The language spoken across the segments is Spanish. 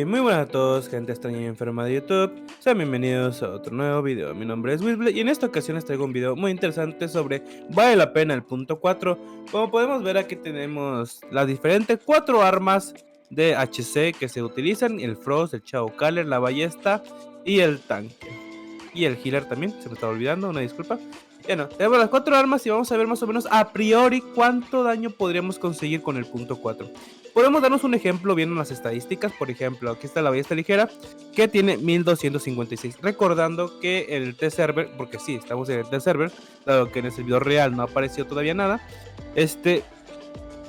Muy buenas a todos, gente extraña y enferma de YouTube. Sean bienvenidos a otro nuevo video. Mi nombre es Wisble y en esta ocasión les traigo un video muy interesante sobre ¿vale la pena el punto 4? Como podemos ver, aquí tenemos las diferentes 4 armas de HC que se utilizan: el Frost, el Chao Caller, la ballesta y el tanque. Y el healer también, se me estaba olvidando, una disculpa. Bueno, tenemos las 4 armas y vamos a ver más o menos a priori cuánto daño podríamos conseguir con el punto 4. Podemos darnos un ejemplo viendo las estadísticas. Por ejemplo, aquí está la ballesta ligera que tiene 1256. Recordando que el test server, porque sí, estamos en el test server, dado que en el servidor real no apareció todavía nada,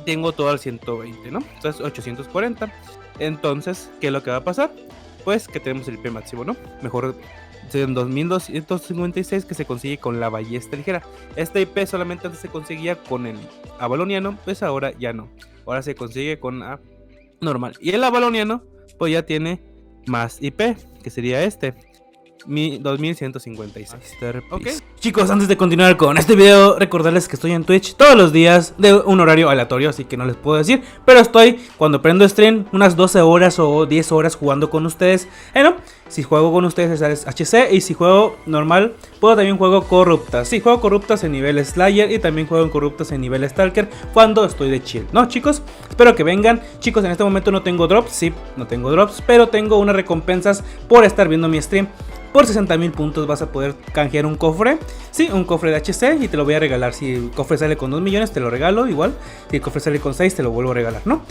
tengo todo al 120, ¿no? Entonces 840. Entonces, ¿qué es lo que va a pasar? Pues que tenemos el IP máximo, ¿no? Mejor en 2256 que se consigue con la ballesta ligera. Este IP solamente antes se conseguía con el avaloniano, pues ahora ya no. Ahora se consigue con A normal. Y el avaloniano pues ya tiene más IP, que sería 2156. Ok, chicos, antes de continuar con este video, recordarles que estoy en Twitch todos los días de un horario aleatorio, así que no les puedo decir, pero estoy, cuando prendo stream, unas 12 horas o 10 horas jugando con ustedes. Bueno, si juego con ustedes es HC, y si juego normal, puedo también juego corruptas. Sí, juego corruptas en nivel Slayer y también juego en corruptas en nivel Stalker cuando estoy de chill, ¿no, chicos? Espero que vengan. Chicos, en este momento no tengo drops, sí, no tengo drops, pero tengo unas recompensas por estar viendo mi stream. Por 60.000 puntos vas a poder canjear un cofre. Sí, un cofre de HC y te lo voy a regalar. Si el cofre sale con 2 millones te lo regalo igual. Si el cofre sale con 6 te lo vuelvo a regalar, ¿no?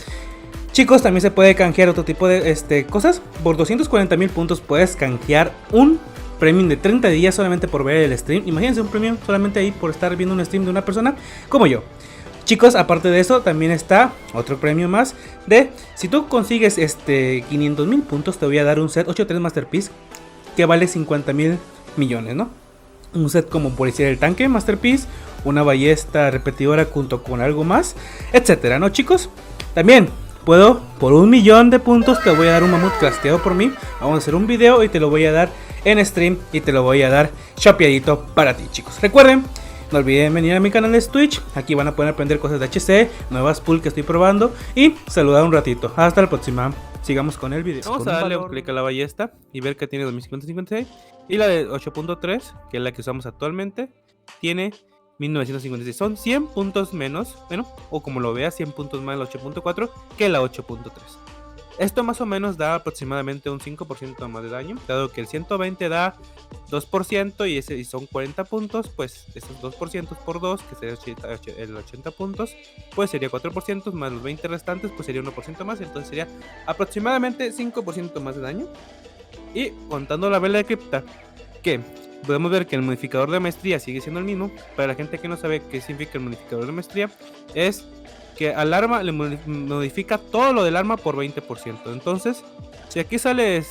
Chicos, también se puede canjear otro tipo de cosas. Por 240.000 puntos puedes canjear un premium de 30 días solamente por ver el stream. Imagínense un premium solamente ahí por estar viendo un stream de una persona como yo. Chicos, aparte de eso, también está otro premio más de, si tú consigues 500.000 puntos, te voy a dar un set 8-3 Masterpiece que vale 50.000 millones, ¿no? Un set como por decir el tanque Masterpiece, una ballesta repetidora junto con algo más, etcétera, ¿no, chicos? También puedo, por 1 millón de puntos, te voy a dar un mamut crafteado por mí. Vamos a hacer un video y te lo voy a dar en stream y te lo voy a dar shopeadito para ti, chicos. Recuerden, no olviden venir a mi canal de Twitch. Aquí van a poder aprender cosas de HC, nuevas pools que estoy probando y saludar un ratito. Hasta la próxima. Sigamos con el video. Vamos a darle un clic a la ballesta y ver que tiene 2556. Y la de 8.3, que es la que usamos actualmente, tiene 1956. Son 100 puntos menos, bueno, o como lo veas, 100 puntos más la 8.4 que la 8.3. Esto más o menos da aproximadamente un 5% más de daño, dado que el 120 da 2% y son 40 puntos, pues esos 2% por 2, que sería el 80 puntos, pues sería 4%, más los 20 restantes, pues sería 1% más, entonces sería aproximadamente 5% más de daño. Y contando la vela de cripta, que podemos ver que el modificador de maestría sigue siendo el mismo. Para la gente que no sabe qué significa el modificador de maestría, es que al arma le modifica todo lo del arma por 20%. Entonces, si aquí sale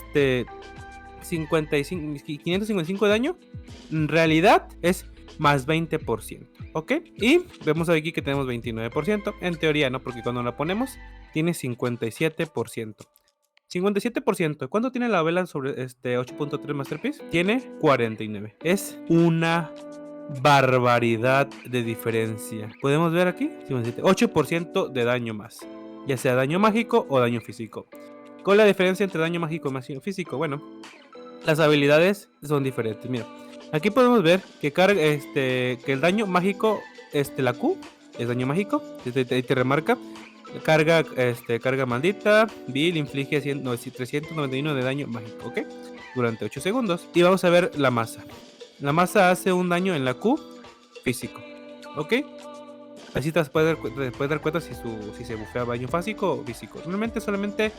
555 de daño, en realidad es más 20%, ¿ok? Y vemos aquí que tenemos 29%, en teoría no, porque cuando la ponemos tiene 57%. 57%. ¿Cuánto tiene la vela sobre 8.3 Masterpiece? Tiene 49. Es una barbaridad de diferencia. Podemos ver aquí 8% de daño más, ya sea daño mágico o daño físico. ¿Cuál es la diferencia entre daño mágico y daño físico? Bueno, las habilidades son diferentes. Mira, aquí podemos ver que que el daño mágico, la Q es daño mágico, te remarca. Carga maldita, Bill inflige 391 de daño mágico, ¿ok? Durante 8 segundos. Y vamos a ver la masa. La masa hace un daño en la Q físico, ¿ok? Así te puedes dar cuenta si se bufea daño físico o físico. Normalmente solamente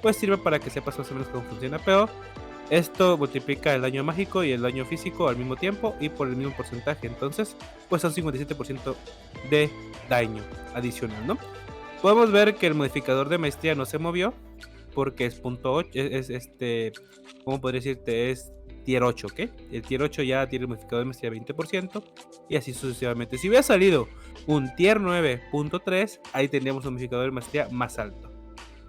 pues sirve para que sepas más o menos cómo funciona, pero esto multiplica el daño mágico y el daño físico al mismo tiempo y por el mismo porcentaje. Entonces, pues son 57% de daño adicional, ¿no? Podemos ver que el modificador de maestría no se movió porque es punto 8, ¿cómo podría decirte? Es tier 8, ¿ok? El tier 8 ya tiene el modificador de maestría 20% y así sucesivamente. Si hubiera salido un tier 9.3, ahí tendríamos un modificador de maestría más alto.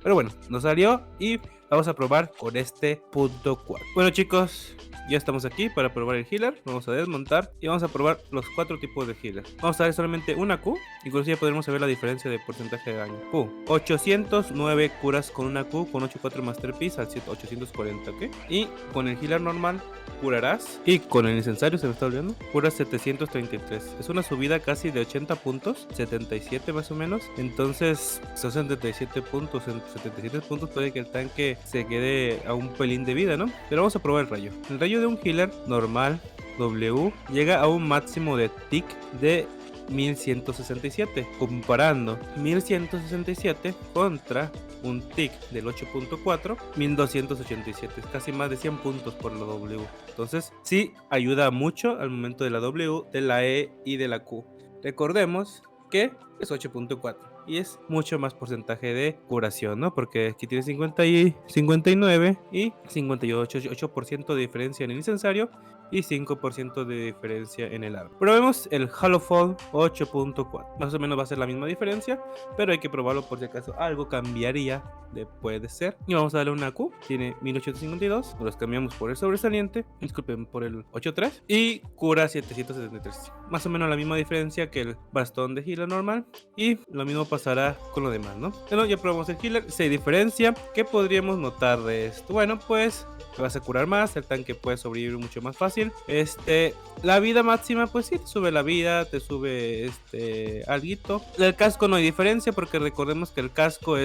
Pero bueno, no salió y vamos a probar con este punto 4. Bueno chicos, ya estamos aquí para probar el healer. Vamos a desmontar y vamos a probar los 4 tipos de healer. Vamos a dar solamente una Q y con eso ya podremos ver la diferencia de porcentaje de daño. Q, 809 curas con una Q con 84 Masterpiece al 840, ¿ok? Y con el healer normal curarás, y con el incensario se me está olvidando, curas 733. Es una subida casi de 80 puntos, 77 más o menos. Entonces son 77 puntos. En 77 puntos puede que el tanque se quede a un pelín de vida, ¿no? Pero vamos a probar el rayo. El rayo de un healer normal W llega a un máximo de tick de 1167, comparando 1167 contra un tick del 8.4, 1287, es casi más de 100 puntos por la W. Entonces sí ayuda mucho al momento de la W, de la E y de la Q. Recordemos que es 8.4 y es mucho más porcentaje de curación, ¿no? Porque aquí tiene 50 y 59 y 58% de diferencia en el incensario y 5% de diferencia en el arma. Probemos el Hallowfall 8.4. Más o menos va a ser la misma diferencia, pero hay que probarlo por si acaso algo cambiaría. Puede ser. Y vamos a darle una Q. Tiene 1852. Los cambiamos por el sobresaliente. Disculpen, por el 8.3. Y cura 773. Más o menos la misma diferencia que el bastón de healer normal. Y lo mismo pasará con lo demás, ¿no? Bueno, ya probamos el healer. Se diferencia. ¿Qué podríamos notar de esto? Bueno, pues te vas a curar más, el tanque puede sobrevivir mucho más fácil. La vida máxima, pues sí, te sube la vida, te sube alguito. El casco no hay diferencia porque recordemos que el casco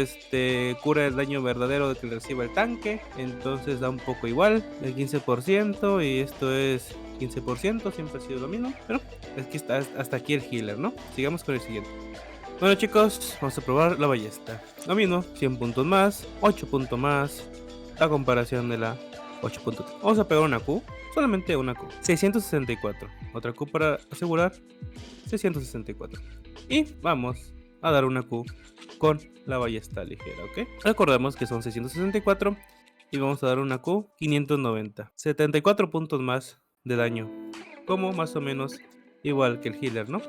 cura el daño verdadero que reciba el tanque, entonces da un poco igual, el 15% y esto es 15%, siempre ha sido lo mismo. Pero aquí está, hasta aquí el healer, ¿no? Sigamos con el siguiente. Bueno chicos, vamos a probar la ballesta. Lo mismo, 100 puntos más, 8 puntos más, la comparación de la 8.3. Vamos a pegar una Q, solamente una Q. 664. Otra Q para asegurar. 664. Y vamos a dar una Q con la ballesta ligera, ¿ok? Recordemos que son 664 y vamos a dar una Q 590. 74 puntos más de daño, como más o menos igual que el healer, ¿no?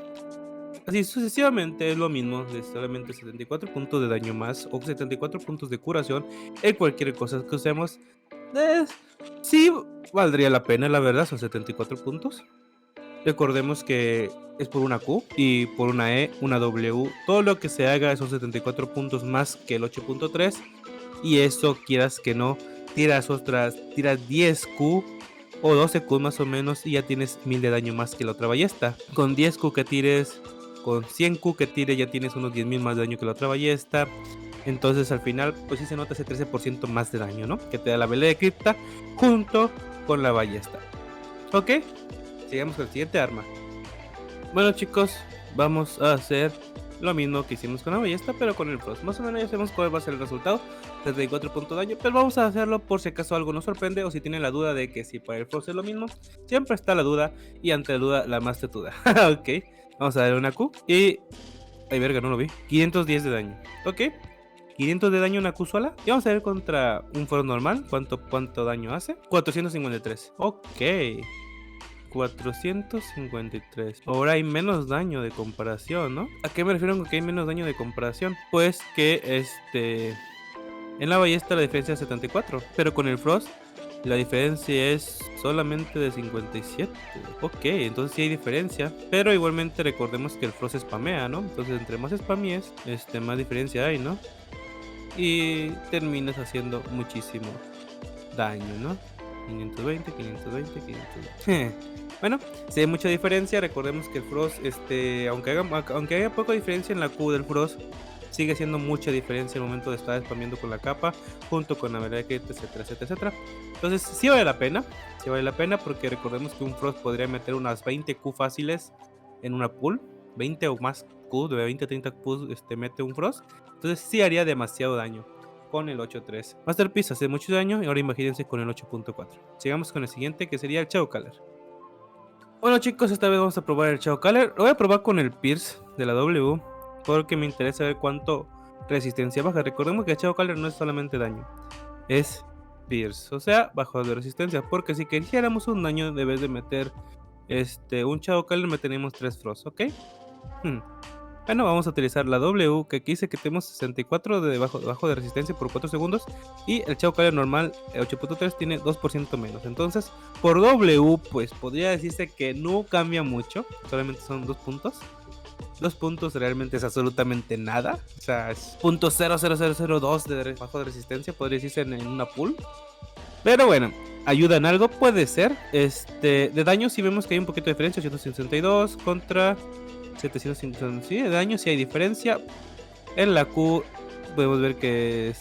Así sucesivamente es lo mismo, de solamente 74 puntos de daño más o 74 puntos de curación en cualquier cosa que usemos. Sí valdría la pena, la verdad, son 74 puntos. Recordemos que es por una Q y por una E, una W. Todo lo que se haga son 74 puntos más que el 8.3. Y eso, quieras que no, tiras 10 Q o 12 Q más o menos y ya tienes 1000 de daño más que la otra ballesta. Con 10 Q que tires, con 100 Q que tires ya tienes unos 10.000 más de daño que la otra ballesta. Entonces al final pues sí se nota ese 13% más de daño, ¿no? Que te da la vela de cripta junto con la ballesta. Ok, sigamos con el siguiente arma. Bueno chicos, vamos a hacer lo mismo que hicimos con la ballesta, pero con el Frost. Más o menos ya sabemos cuál va a ser el resultado, 34 puntos de daño, pero vamos a hacerlo por si acaso algo nos sorprende o si tienen la duda de que si para el Frost es lo mismo. Siempre está la duda y ante la duda la más tetuda. Ok, vamos a darle una Q y... ay verga, no lo vi. 510 de daño, ok. 500 de daño una Q sola. Y vamos a ver contra un Frost normal cuánto daño hace. 453. Ok. 453. Ahora hay menos daño de comparación, ¿no? ¿A qué me refiero con que hay menos daño de comparación? Pues que en la ballesta la diferencia es 74. Pero con el Frost la diferencia es solamente de 57. Ok, entonces sí hay diferencia. Pero igualmente recordemos que el Frost spamea, ¿no? Entonces entre más spamies, más diferencia hay, ¿no? Y terminas haciendo muchísimo daño, ¿no? 520, 520, 520. Bueno, si hay mucha diferencia, recordemos que el Frost, aunque haya poca diferencia en la Q del Frost, sigue siendo mucha diferencia en el momento de estar spameando con la capa, junto con la verdad que etcétera, etcétera, etcétera. Entonces sí vale la pena porque recordemos que un Frost podría meter unas 20 Q fáciles en una pool, 20 o más Q, de 20 a 30 Q mete un Frost. Entonces sí haría demasiado daño con el 8.3. Masterpiece hace mucho daño y ahora imagínense con el 8.4. Sigamos con el siguiente que sería el Shadowcaller. Bueno chicos, esta vez vamos a probar el Shadowcaller. Lo voy a probar con el Pierce de la W porque me interesa ver cuánto resistencia baja. Recordemos que el Shadowcaller no es solamente daño, es Pierce, o sea, bajo de resistencia. Porque si quisiéramos un daño, debes de meter un Shadowcaller, meteríamos 3 Frost, ¿ok? Bueno, vamos a utilizar la W, que aquí dice que tenemos 64 de bajo de resistencia por 4 segundos. Y el Chao Caller normal 8.3 tiene 2% menos. Entonces, por W, pues podría decirse que no cambia mucho. Solamente son 2 puntos. 2 puntos realmente es absolutamente nada. O sea, es .00002 de bajo de resistencia, podría decirse en una pool. Pero bueno, ayuda en algo, puede ser. De daño sí vemos que hay un poquito de diferencia. 862 contra 750. Sí, de daño sí hay diferencia. En la Q podemos ver que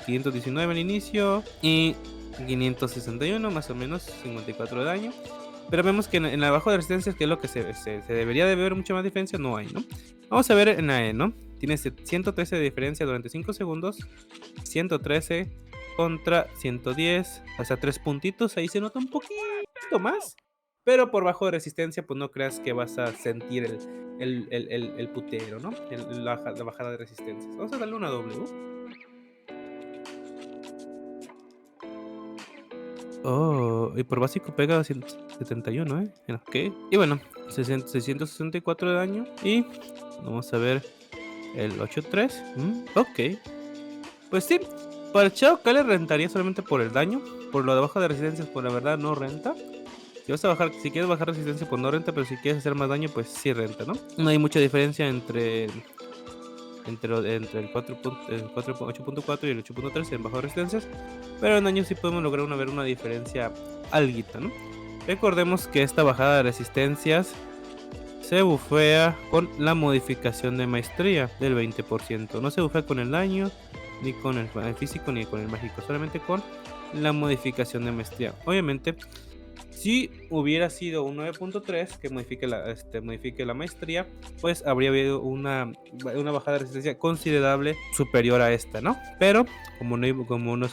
519 al inicio y 561 más o menos, 54 de daño. Pero vemos que en la bajo de resistencia, que es lo que se debería de ver mucha más diferencia, no hay, ¿no? Vamos a ver en la E, ¿no? Tiene 113 de diferencia durante 5 segundos. 113 contra 110. O sea, 3 puntitos. Ahí se nota un poquito más. Pero por bajo de resistencia, pues no creas que vas a sentir el putero, ¿no? La bajada de resistencia. Vamos a darle una W. Oh, y por básico pega 171, Ok. Y bueno, 664 de daño. Y vamos a ver el 8.3. Ok. Pues sí, para el Chao Caller rentaría solamente por el daño. Por lo de baja de resistencia, pues la verdad no renta. Si quieres bajar resistencia, pues no renta. Pero si quieres hacer más daño, pues sí renta, ¿no? No hay mucha diferencia entre el 8.4 y el 8.3 en bajo de resistencias. Pero en daño sí podemos lograr ver una diferencia alguita, ¿no? Recordemos que esta bajada de resistencias se bufea con la modificación de maestría del 20%. No se bufea con el daño, ni con el físico, ni con el mágico. Solamente con la modificación de maestría. Obviamente, si hubiera sido un 9.3 que modifique la maestría, pues habría habido una bajada de resistencia considerable superior a esta, ¿no? Pero como no es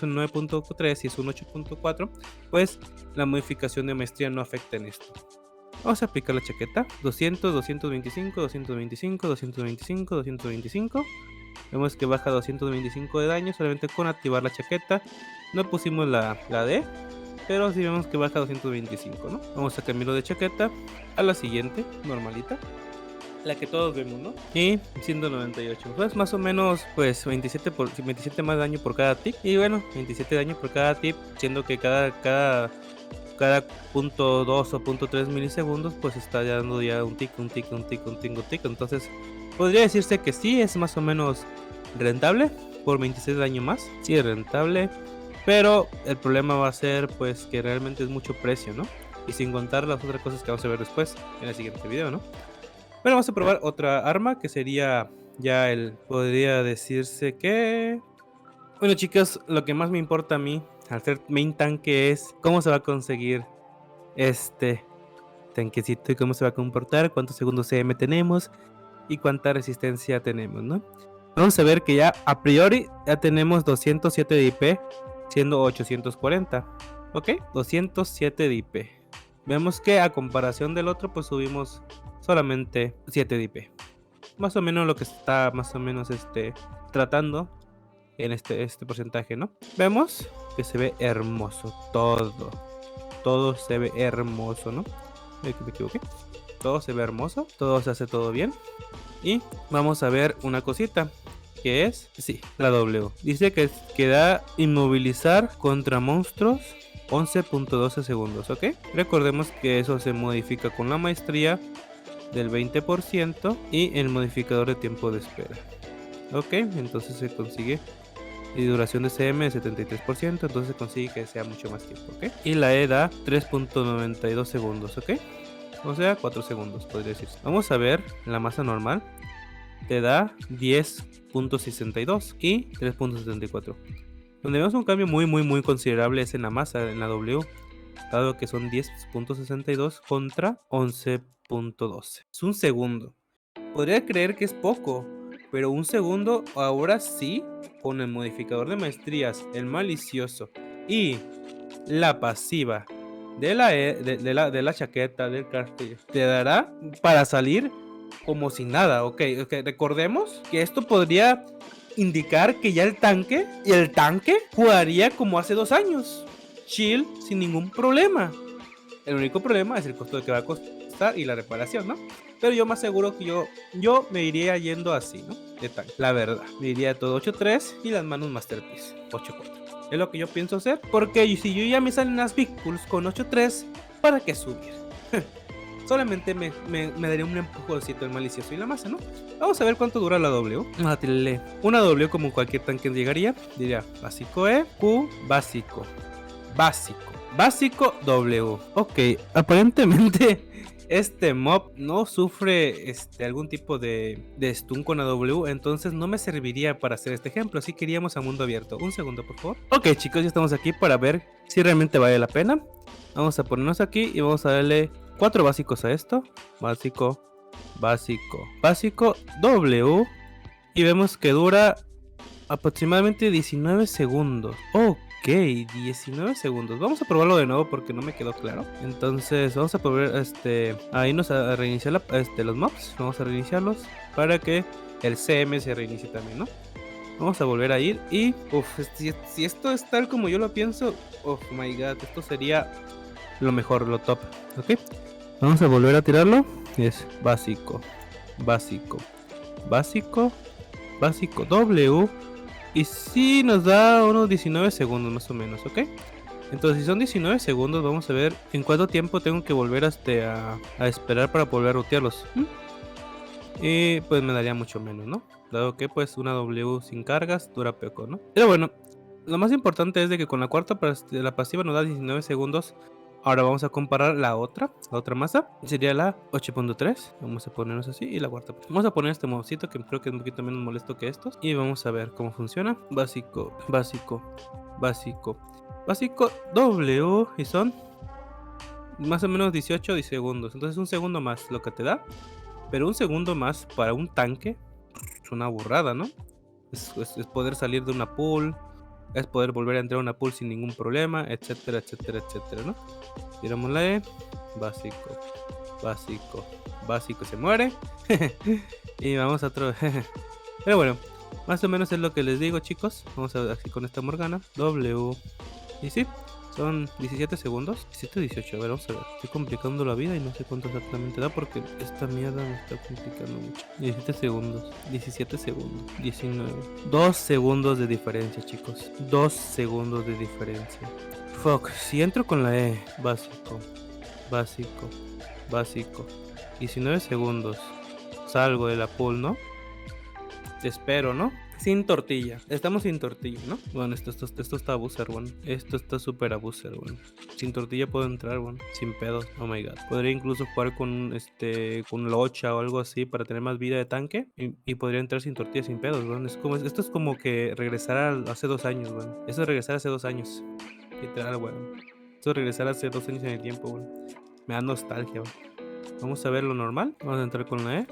un 9.3 y es un 8.4, pues la modificación de maestría no afecta en esto. Vamos a aplicar la chaqueta. 200, 225, 225, 225, 225. Vemos que baja 225 de daño solamente con activar la chaqueta. No pusimos la D, pero sí vemos que baja 225, ¿no? Vamos a cambiarlo de chaqueta a la siguiente, normalita. La que todos vemos, ¿no? Y 198. Pues más o menos, pues 27 más daño por cada tip. Y bueno, 27 daño por cada tip, siendo que cada .2 o .3 milisegundos, pues está dando ya un tic. Entonces, podría decirse que sí, es más o menos rentable. Por 26 de daño más, sí es rentable. Pero el problema va a ser pues que realmente es mucho precio, ¿no? Y sin contar las otras cosas que vamos a ver después en el siguiente video, ¿no? Bueno, vamos a probar otra arma que sería ya podría decirse que... Bueno, chicos, lo que más me importa a mí al ser main tanque es cómo se va a conseguir este tanquecito y cómo se va a comportar, cuántos segundos CM tenemos y cuánta resistencia tenemos, ¿no? Vamos a ver que ya a priori ya tenemos 207 de IP, siendo 840, ¿ok? 207 de IP. Vemos que a comparación del otro, pues subimos solamente 7 de IP. Más o menos lo que está más o menos tratando en este porcentaje, ¿no? Vemos que se ve hermoso todo se ve hermoso, ¿no? Me equivoqué. Todo se ve hermoso, todo se hace todo bien. Y vamos a ver una cosita, que es, sí, la W. Dice que da inmovilizar contra monstruos 11.12 segundos, ¿ok? Recordemos que eso se modifica con la maestría del 20% y el modificador de tiempo de espera. Ok, entonces se consigue. Y duración de CM de 73%, entonces se consigue que sea mucho más tiempo, ¿ok? Y la E da 3.92 segundos, ¿ok? O sea, 4 segundos, podría decirse. Vamos a ver la masa normal. Te da 10.62 y 3.74. Donde vemos un cambio muy considerable es en la masa, en la W. Dado que son 10.62 contra 11.12. Es un segundo. Podría creer que es poco, pero un segundo ahora sí, con el modificador de maestrías, el malicioso y la pasiva de la chaqueta del castillo, te dará para salir como si nada, ok. Recordemos que esto podría indicar que ya el tanque jugaría como hace 2 años, chill, sin ningún problema. El único problema es el costo de que va a costar gastar y la reparación, ¿no? Pero yo más seguro que yo me iría yendo así, ¿no? De tanque, la verdad. Me iría todo 8-3 y las manos Masterpiece 8-4. Es lo que yo pienso hacer, porque si yo ya me salen las Big Pulls con 8-3, ¿para qué subir? Solamente me daría un empujoncito el malicioso y la masa, ¿no? Vamos a ver cuánto dura la W. Vamos a tirarle una W como cualquier tanque llegaría. Diría básico E, Q, básico, básico W. Ok, aparentemente este mob no sufre algún tipo de stun con la W, entonces no me serviría para hacer este ejemplo. Así que iríamos a mundo abierto. Un segundo, por favor. Ok, chicos, ya estamos aquí para ver si realmente vale la pena. Vamos a ponernos aquí y vamos a darle 4 básicos a esto. Básico, W. Y vemos que dura aproximadamente 19 segundos. Ok, 19 segundos. Vamos a probarlo de nuevo porque no me quedó claro. Entonces vamos a probar a irnos a reiniciar los mobs. Vamos a reiniciarlos para que el CM se reinicie también, ¿no? Vamos a volver a ir y si esto es tal como yo lo pienso, oh my god, esto sería lo mejor, lo top. Ok, vamos a volver a tirarlo. Es básico W. Y si nos da unos 19 segundos más o menos, ok. Entonces si son 19 segundos, vamos a ver en cuánto tiempo tengo que volver a esperar para volver a rutearlos. Y pues me daría mucho menos, ¿no? Dado que pues una W sin cargas dura poco, ¿no? Pero bueno, lo más importante es de que con la cuarta la pasiva nos da 19 segundos. Ahora vamos a comparar la otra masa. Sería la 8.3. Vamos a ponernos así. Y la cuarta. Vamos a poner este modcito que creo que es un poquito menos molesto que estos. Y vamos a ver cómo funciona. Básico W. Y son más o menos 18 segundos. Entonces un segundo más lo que te da. Pero un segundo más para un tanque es una burrada, ¿no? Es poder salir de una pool. Es poder volver a entrar a una pool sin ningún problema, etcétera, etcétera, etcétera, ¿no? Tiramos la E, básico, se muere. Y vamos a otro. Pero bueno, más o menos es lo que les digo, chicos. Vamos a ver aquí con esta Morgana, W. Y sí, son 17 segundos, 17, 18, a ver, vamos a ver. Estoy complicando la vida y no sé cuánto exactamente da porque esta mierda me está complicando mucho. 17 segundos, 17 segundos, 19. 2 segundos de diferencia, chicos. 2 segundos de diferencia. Fuck, si entro con la E, básico. 19 segundos. Salgo de la pool, ¿no? Te espero, ¿no? Sin tortilla. Estamos sin tortilla, ¿no? Bueno, esto está abuser, bueno. Esto está súper abuser, bueno. Sin tortilla puedo entrar, bueno. Sin pedos. Oh my god. Podría incluso jugar con locha o algo así para tener más vida de tanque. Y podría entrar sin tortilla, sin pedos, bueno. Esto es como que regresar hace 2 años, bueno. Eso es regresar hace 2 años. Literal, bueno. Esto es regresar hace 2 años en el tiempo, bueno. Me da nostalgia, bueno. Vamos a ver lo normal. Vamos a entrar con la E.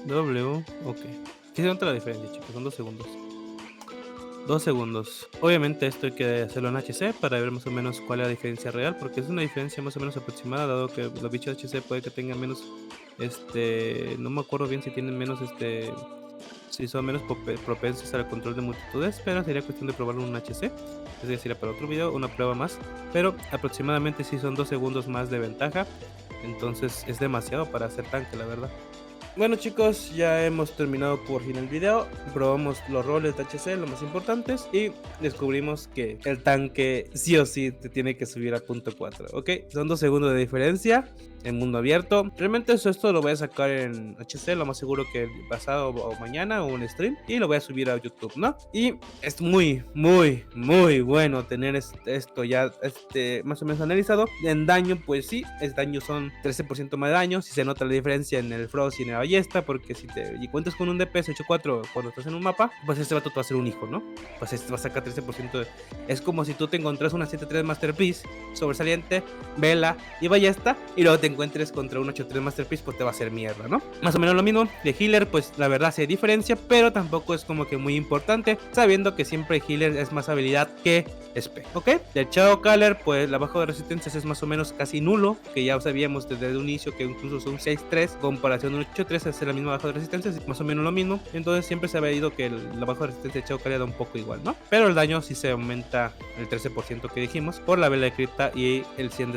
W, ok. ¿Qué se nota la diferencia, chicos? Son 2 segundos. 2 segundos. Obviamente esto hay que hacerlo en HC para ver más o menos cuál es la diferencia real, porque es una diferencia más o menos aproximada, dado que los bichos HC puede que tengan menos, no me acuerdo bien si tienen menos, si son menos propensos al control de multitudes, pero sería cuestión de probarlo en un HC. Es decir, para otro video, una prueba más, pero aproximadamente sí son 2 segundos más de ventaja, entonces es demasiado para hacer tanque, la verdad. Bueno, chicos, ya hemos terminado por fin el video. Probamos los roles de HC, los más importantes, y descubrimos que el tanque sí o sí te tiene que subir a punto 4. Ok, son 2 segundos de diferencia en mundo abierto. Realmente esto lo voy a sacar en HC, lo más seguro que pasado o mañana o un stream, y lo voy a subir a YouTube, ¿no? Y es muy bueno tener esto ya más o menos analizado. En daño, pues sí, el daño son 13% más de daño. Si se nota la diferencia en el Frost y en el ballesta, porque si te cuentas con un DPS 8-4 cuando estás en un mapa, pues este vato te va a ser un hijo, ¿no? Pues este va a sacar 13% Es como si tú te encontrás una 7-3 Masterpiece sobresaliente, vela y ballesta, y luego te encuentres contra un 8-3 Masterpiece, pues te va a hacer mierda, ¿no? Más o menos lo mismo. De healer, pues la verdad sí hay diferencia, pero tampoco es como que muy importante, sabiendo que siempre healer es más habilidad que SP, ¿ok? Del Shadow Caller, pues la baja de resistencias es más o menos casi nulo, que ya sabíamos desde el inicio que incluso son 6-3 comparación de un 8-3 3 es la misma baja de resistencia, es más o menos lo mismo. Entonces siempre se había ido que la baja de resistencia de Chiaocala da un poco igual, ¿no? Pero el daño sí se aumenta el 13% que dijimos por la vela de cripta y el 100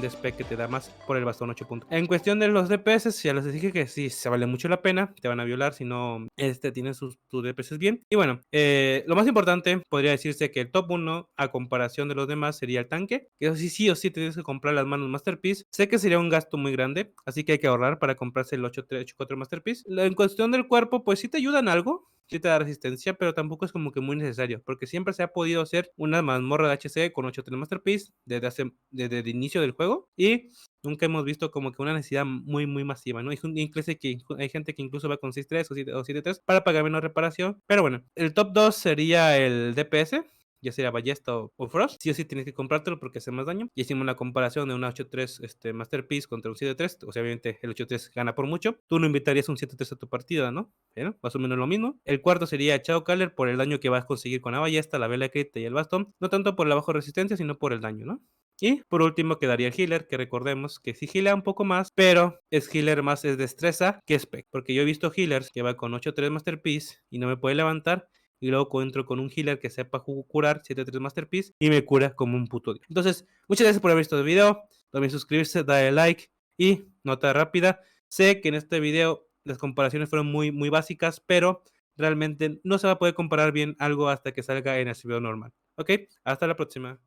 de spec que te da más por el bastón 8 puntos. En cuestión de los DPS, ya les dije que sí se vale mucho la pena, te van a violar si no tienen tus DPS bien. Y bueno, lo más importante podría decirse que el top 1 a comparación de los demás sería el tanque, que eso sí o sí tienes que comprar las manos Masterpiece. Sé que sería un gasto muy grande, así que hay que ahorrar para comprarse el 8-4 Masterpiece. En cuestión del cuerpo, pues sí te ayudan algo, sí te da resistencia, pero tampoco es como que muy necesario, porque siempre se ha podido hacer una mazmorra de HC con 8-3 Masterpiece desde el inicio del juego, y nunca hemos visto como que una necesidad muy masiva, ¿no? Incluso que hay gente que incluso va con 6-3 o 7-3 para pagar menos reparación. Pero bueno, el top 2 sería el DPS, ya sea Ballesta o Frost. Sí o sí tienes que comprártelo porque hace más daño. Y hicimos una comparación de una 8-3 Masterpiece contra un 7-3. O sea, obviamente el 8-3 gana por mucho. Tú no invitarías un 7-3 a tu partida, ¿no? Pero más o menos lo mismo. El cuarto sería Chiaocala por el daño que vas a conseguir con la ballesta, la vela de cripta y el bastón. No tanto por la baja resistencia, sino por el daño, ¿no? Y por último quedaría el healer, que recordemos que sí healea un poco más, pero es healer más es destreza que spec. Porque yo he visto healers que va con 8-3 Masterpiece y no me puede levantar. Y luego entro con un healer que sepa curar 7-3 Masterpiece y me cura como un puto dios. Entonces, muchas gracias por haber visto el video. No olviden suscribirse, darle like y nota rápida. Sé que en este video las comparaciones fueron muy básicas, pero realmente no se va a poder comparar bien algo hasta que salga en el video normal. Ok, hasta la próxima.